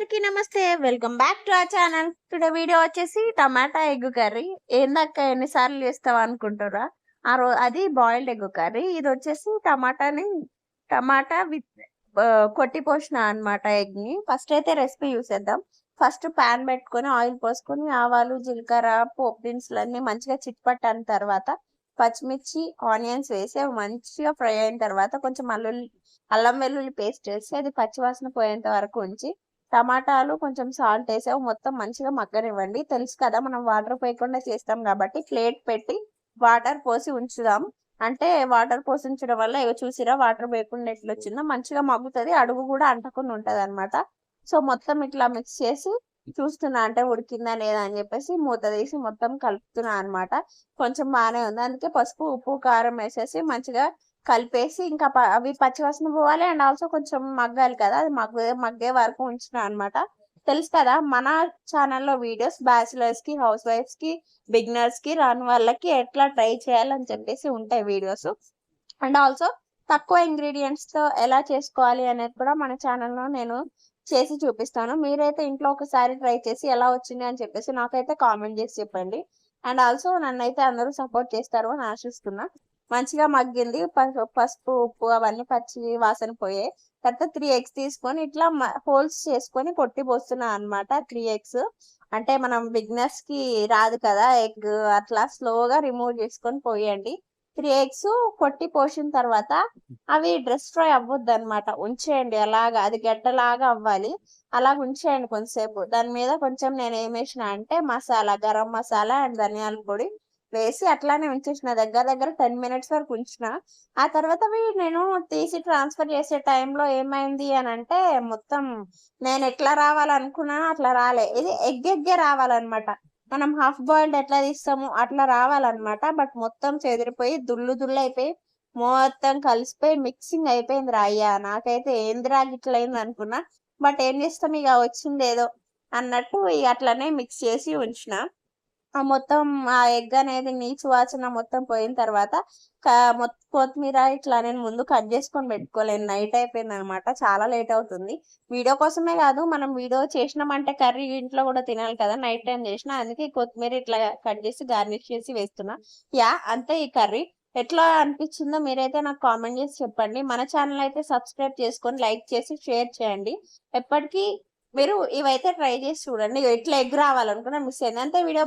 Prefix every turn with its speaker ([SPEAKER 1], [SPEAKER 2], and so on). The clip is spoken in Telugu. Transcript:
[SPEAKER 1] అందరికీ నమస్తే. Welcome back to our channel. Today video వచ్చేసి టమాటా ఎగ్ కర్రీ. ఏందక్క ఎన్నిసార్లు చేస్తావా అనుకుంటారా? అది బాయిల్డ్ ఎగ్ కర్రీ. ఇది వచ్చేసి టమాటా విత్ కొట్టి పోసిన అన్నమాట ఎగ్‌ని. ఫస్ట్ అయితే రెసిపీ చూసేద్దాం. ఫస్ట్ పాన్ పెట్టుకొని ఆయిల్ పోసుకొని ఆవాలు, జీలకర్ర, పోపు దినుసులన్నీ మంచిగా చిట్పట్టన్న తర్వాత పచ్చిమిర్చి, ఆనియన్స్ వేసి అవి మంచిగా ఫ్రై అయిన తర్వాత కొంచెం అల్లం వెల్లుల్లి పేస్ట్ వేసి అది పచ్చివాసన పోయేంత వరకు ఉంచి టమాటాలు కొంచెం సాల్ట్ వేసావు మొత్తం మంచిగా మగ్గనివ్వండి. తెలుసు కదా మనం వాటర్ పోయకుండా చేస్తాం కాబట్టి ప్లేట్ పెట్టి వాటర్ పోసి ఉంచుదాం. అంటే వాటర్ పోసి ఉంచడం వల్ల ఇగో చూసిరా వాటర్ వేయకుండా ఎట్లా వచ్చిందో మంచిగా మగ్గుతుంది, అడుగు కూడా అంటకుండా ఉంటది అనమాట. సో మొత్తం ఇట్లా మిక్స్ చేసి చూస్తున్నా అంటే ఉడికిందా లేదా అని చెప్పేసి మూత తీసి మొత్తం కలుపుతున్నా అనమాట. కొంచెం బాగానే ఉంది, అందుకే పసుపు ఉప్పు కారం వేసేసి మంచిగా కలిపేసి ఇంకా అవి పచ్చివాసన పోవాలి అండ్ ఆల్సో కొంచెం మగ్గాలి కదా, అది మగ్గే వరకు ఉంచిన అనమాట. తెలుసు కదా మన ఛానల్లో వీడియోస్ బ్యాచిలర్స్ కి, హౌస్ వైఫ్స్ కి, బిగినర్స్ కి, రాని వాళ్ళకి ఎట్లా ట్రై చేయాలని చెప్పేసి ఉంటాయి వీడియోస్. అండ్ ఆల్సో తక్కువ ఇంగ్రీడియంట్స్ తో ఎలా చేసుకోవాలి అనేది కూడా మన ఛానల్లో నేను చేసి చూపిస్తాను. మీరైతే ఇంట్లో ఒకసారి ట్రై చేసి ఎలా వచ్చింది అని చెప్పేసి నాకైతే కామెంట్ చేసి చెప్పండి. అండ్ ఆల్సో నన్నైతే అందరూ సపోర్ట్ చేస్తారు అని ఆశిస్తున్నా. మంచిగా మగ్గింది. పసుపు ఉప్పు అవన్నీ పచ్చి వాసన పోయాయి. తర్వాత 3 ఎగ్స్ తీసుకొని ఇట్లా హోల్స్ చేసుకొని కొట్టి పోస్తున్నా అనమాట. 3 ఎగ్స్ అంటే మనం బిగినర్స్ కి రాదు కదా ఎగ్, అట్లా స్లోగా రిమూవ్ చేసుకొని పోయండి. 3 ఎగ్స్ కొట్టి పోసిన తర్వాత అవి డెస్ట్రాయ్ అవ్వద్దు అనమాట, ఉంచేయండి అలాగా, అది గడ్డలాగా అవ్వాలి. అలాగ ఉంచేయండి కొంతసేపు. దాని మీద కొంచెం నేను ఏం వేసిన అంటే మసాలా, గరం మసాలా అండ్ ధనియాల పొడి వేసి అట్లానే ఉంచేసిన. దగ్గర దగ్గర 10 మినిట్స్ వరకు ఉంచిన. ఆ తర్వాత నేను తీసి ట్రాన్స్ఫర్ చేసే టైంలో ఏమైంది అని అంటే మొత్తం నేను ఎట్లా రావాలనుకున్నానో అట్లా రాలే. ఇది ఎగ్గే రావాలన్నమాట. మనం హాఫ్ బాయిల్డ్ ఎట్లా తీస్తాము అట్లా రావాలన్నమాట. బట్ మొత్తం చెదిరిపోయి దుళ్ళు దుళ్ళు అయిపోయి మొత్తం కలిసిపోయి మిక్సింగ్ అయిపోయింది రా అయ్యా. నాకైతే ఏందిరా గిట్లయింది అనుకున్నా. బట్ ఏం చేస్తాం, ఇక వచ్చింది ఏదో అన్నట్టు ఇక అట్లనే మిక్స్ చేసి ఉంచిన. మొత్తం ఆ ఎగ్ అనేది నీచు వాసన మొత్తం పోయిన తర్వాత కొత్తిమీర ఇట్లా నేను ముందు కట్ చేసుకొని పెట్టుకోలేను, నైట్ అయిపోయింది అనమాట, చాలా లేట్ అవుతుంది. వీడియో కోసమే కాదు, మనం వీడియో చేసినామంటే కర్రీ ఇంట్లో కూడా తినాలి కదా, నైట్ టైం చేసిన. అందుకే కొత్తిమీర ఇట్లా కట్ చేసి గార్నిష్ చేసి వేస్తున్నా. యా అంతే. ఈ కర్రీ ఎట్లా అనిపించిందో మీరైతే నాకు కామెంట్ చేసి చెప్పండి. మన ఛానల్ అయితే సబ్స్క్రైబ్ చేసుకొని లైక్ చేసి షేర్ చేయండి. ఎప్పటికీ మీరు ఇవైతే ట్రై చేసి చూడండి. ఇట్లా ఎగ్ రావాలనుకున్నా మిస్ అయింది అంతే. వీడియో